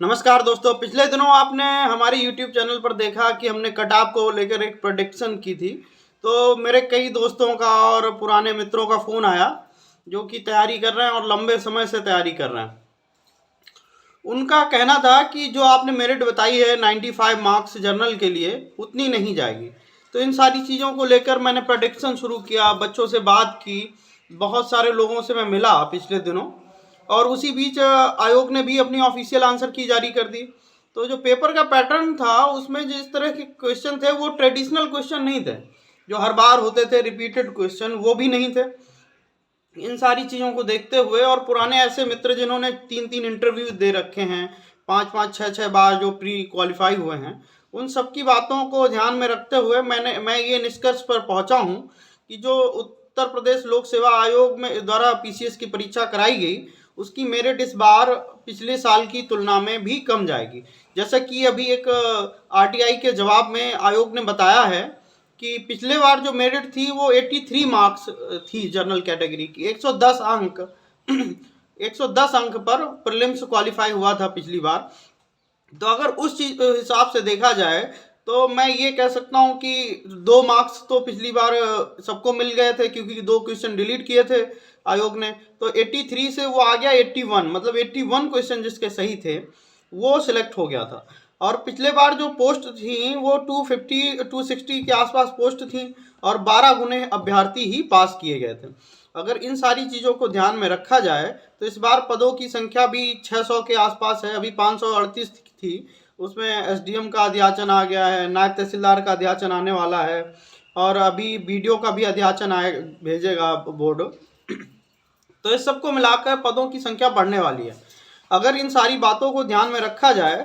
नमस्कार दोस्तों, पिछले दिनों आपने हमारे YouTube चैनल पर देखा कि हमने कट ऑफ को लेकर एक प्रेडिक्शन की थी। तो मेरे कई दोस्तों का और पुराने मित्रों का फ़ोन आया जो कि तैयारी कर रहे हैं और लंबे समय से तैयारी कर रहे हैं। उनका कहना था कि जो आपने मेरिट बताई है 95 मार्क्स जर्नल के लिए, उतनी नहीं जाएगी। तो इन सारी चीज़ों को लेकर मैंने प्रेडिक्शन शुरू किया, बच्चों से बात की, बहुत सारे लोगों से मैं मिला पिछले दिनों। और उसी बीच आयोग ने भी अपनी ऑफिशियल आंसर की जारी कर दी। तो जो पेपर का पैटर्न था उसमें जिस तरह के क्वेश्चन थे वो ट्रेडिशनल क्वेश्चन नहीं थे, जो हर बार होते थे रिपीटेड क्वेश्चन, वो भी नहीं थे। इन सारी चीज़ों को देखते हुए और पुराने ऐसे मित्र जिन्होंने 3-3 इंटरव्यू दे रखे हैं, 5-5 6-6 बार जो प्री क्वालिफाई हुए हैं, उन सब की बातों को ध्यान में रखते हुए मैं ये निष्कर्ष पर पहुंचा हूं कि जो उत्तर प्रदेश लोक सेवा आयोग में द्वारा पीसीएस की परीक्षा कराई गई, उसकी मेरिट इस बार पिछले साल की तुलना में भी कम जाएगी। जैसा कि अभी एक आरटीआई के जवाब में आयोग ने बताया है कि पिछले बार जो मेरिट थी वो 83 मार्क्स थी जनरल कैटेगरी की, 110 अंक 110 अंक पर प्रीलिम्स क्वालिफाई हुआ था पिछली बार। तो अगर उस चीज हिसाब से देखा जाए तो मैं ये कह सकता हूँ कि 2 मार्क्स तो पिछली बार सबको मिल गए थे, क्योंकि 2 क्वेश्चन डिलीट किए थे आयोग ने। तो 83 से वो आ गया 81, मतलब 81 क्वेश्चन जिसके सही थे वो सिलेक्ट हो गया था। और पिछले बार जो पोस्ट थी वो 250 260 के आसपास पोस्ट थी और 12 गुने अभ्यर्थी ही पास किए गए थे। अगर इन सारी चीज़ों को ध्यान में रखा जाए तो इस बार पदों की संख्या भी 600 के आसपास है। अभी 538 थी, उसमें एसडीएम का अध्याचन आ गया है, नायब तहसीलदार का अध्याचन आने वाला है और अभी बीडीओ का भी अध्याचन भेजेगा बोर्ड। तो इस सबको मिलाकर पदों की संख्या बढ़ने वाली है। अगर इन सारी बातों को ध्यान में रखा जाए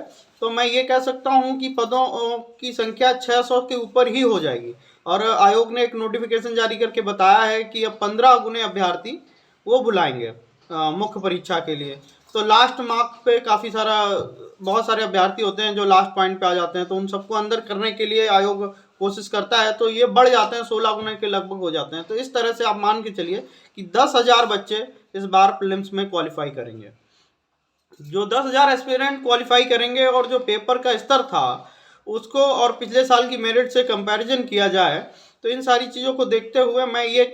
तो मैं ये कह सकता हूँ कि पदों की संख्या 600 के ऊपर ही हो जाएगी। और आयोग ने एक नोटिफिकेशन जारी करके बताया है कि अब 15 गुने अभ्यर्थी वो बुलाएंगे मुख्य परीक्षा के लिए। तो लास्ट मार्क पे बहुत सारे अभ्यर्थी होते हैं जो लास्ट पॉइंट पे आ जाते हैं, तो उन सबको अंदर करने के लिए आयोग कोशिश करता है। तो ये बढ़ जाते हैं, 16 गुने के लगभग हो जाते हैं। तो इस तरह से आप मान के चलिए कि 10,000 बच्चे इस बार प्रीलिम्स में क्वालिफाई करेंगे। जो 10,000 एस्पिरेंट क्वालिफाई करेंगे और जो पेपर का स्तर था उसको और पिछले साल की मेरिट से कंपैरिजन किया जाए तो इन सारी चीज़ों को देखते हुए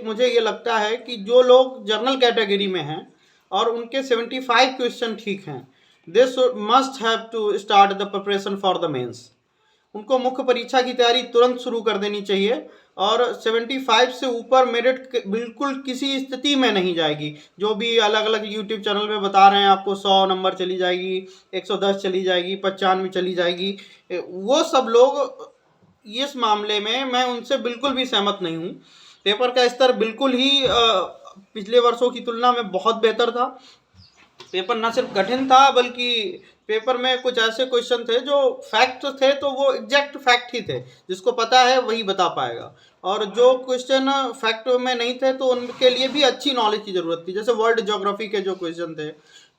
मुझे ये लगता है कि जो लोग जनरल कैटेगरी में हैं और उनके 75 क्वेश्चन ठीक हैं, they must have to start the preparation for the mains. उनको मुख्य परीक्षा की तैयारी तुरंत शुरू कर देनी चाहिए और 75 से ऊपर मेरिट बिल्कुल किसी स्थिति में नहीं जाएगी। जो भी अलग अलग यूट्यूब चैनल पे बता रहे हैं आपको 100 नंबर चली जाएगी, 110 चली जाएगी, 95 चली जाएगी, वो सब लोग, इस मामले में मैं उनसे बिल्कुल भी सहमत नहीं हूँ। पेपर का स्तर बिल्कुल ही पिछले वर्षों की तुलना में बहुत बेहतर था। पेपर ना सिर्फ कठिन था बल्कि पेपर में कुछ ऐसे क्वेश्चन थे जो फैक्ट थे, तो वो एग्जैक्ट फैक्ट ही थे, जिसको पता है वही बता पाएगा। और जो क्वेश्चन फैक्ट में नहीं थे तो उनके लिए भी अच्छी नॉलेज की ज़रूरत थी। जैसे वर्ल्ड ज्योग्राफी के जो क्वेश्चन थे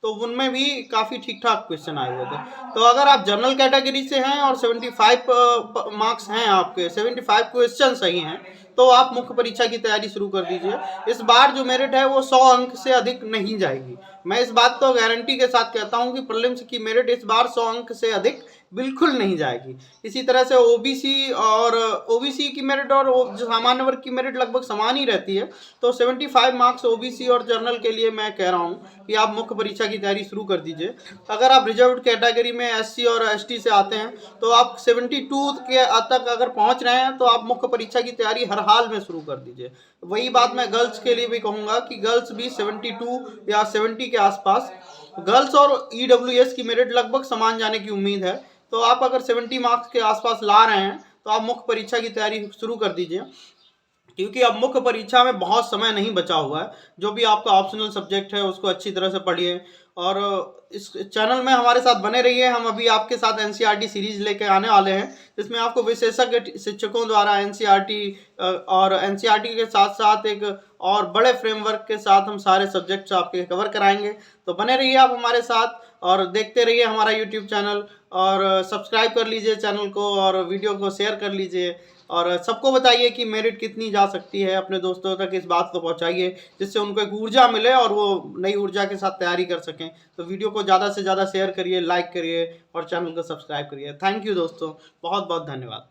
तो उनमें भी काफ़ी ठीक ठाक क्वेश्चन आए हुए थे। तो अगर आप जनरल कैटेगरी से हैं और 75 मार्क्स हैं, आपके 75 क्वेश्चन सही हैं, तो आप मुख्य परीक्षा की तैयारी शुरू कर दीजिए। इस बार जो मेरिट है वो 100 अंक से अधिक नहीं जाएगी। मैं इस बात को गारंटी के साथ कहता हूं कि प्रीलिम्स की मेरिट इस बार 100 अंक से अधिक बिल्कुल नहीं जाएगी। इसी तरह से ओबीसी की मेरिट और जो सामान्य वर्ग की मेरिट लगभग समान ही रहती है। तो 75 मार्क्स ओबीसी और जनरल के लिए मैं कह रहा हूं कि आप मुख्य परीक्षा की तैयारी शुरू कर दीजिए। अगर आप रिजर्व कैटेगरी में एससी और एसटी से आते हैं तो आप 72 के तक अगर पहुंच रहे हैं तो आप मुख्य परीक्षा की तैयारी हर हाल में शुरू कर दीजिए। वही बात मैं गर्ल्स के लिए भी कहूँगा कि गर्ल्स भी 72 या 70 के आसपास, गर्ल्स और ईडब्ल्यूएस की मेरिट लगभग समान जाने की उम्मीद है। तो आप अगर 70 मार्क्स के आसपास ला रहे हैं तो आप मुख्य परीक्षा की तैयारी शुरू कर दीजिए, क्योंकि अब मुख्य परीक्षा में बहुत समय नहीं बचा हुआ है। जो भी आपका ऑप्शनल सब्जेक्ट है उसको अच्छी तरह से पढ़िए और इस चैनल में हमारे साथ बने रहिए। हम अभी आपके साथ एनसीईआरटी सीरीज लेके आने वाले हैं, जिसमें आपको विशेषज्ञ शिक्षकों द्वारा एनसीईआरटी और एनसीईआरटी के साथ साथ एक और बड़े फ्रेमवर्क के साथ हम सारे सब्जेक्ट्स आपके कवर कराएंगे। तो बने रहिए आप हमारे साथ और देखते रहिए हमारा यूट्यूब चैनल और सब्सक्राइब कर लीजिए चैनल को और वीडियो को शेयर कर लीजिए। और सबको बताइए कि मेरिट कितनी जा सकती है, अपने दोस्तों तक इस बात को पहुंचाइए जिससे उनको एक ऊर्जा मिले और वो नई ऊर्जा के साथ तैयारी कर सकें। तो वीडियो को ज़्यादा से ज़्यादा शेयर करिए, लाइक करिए और चैनल को सब्सक्राइब करिए। थैंक यू दोस्तों, बहुत बहुत धन्यवाद।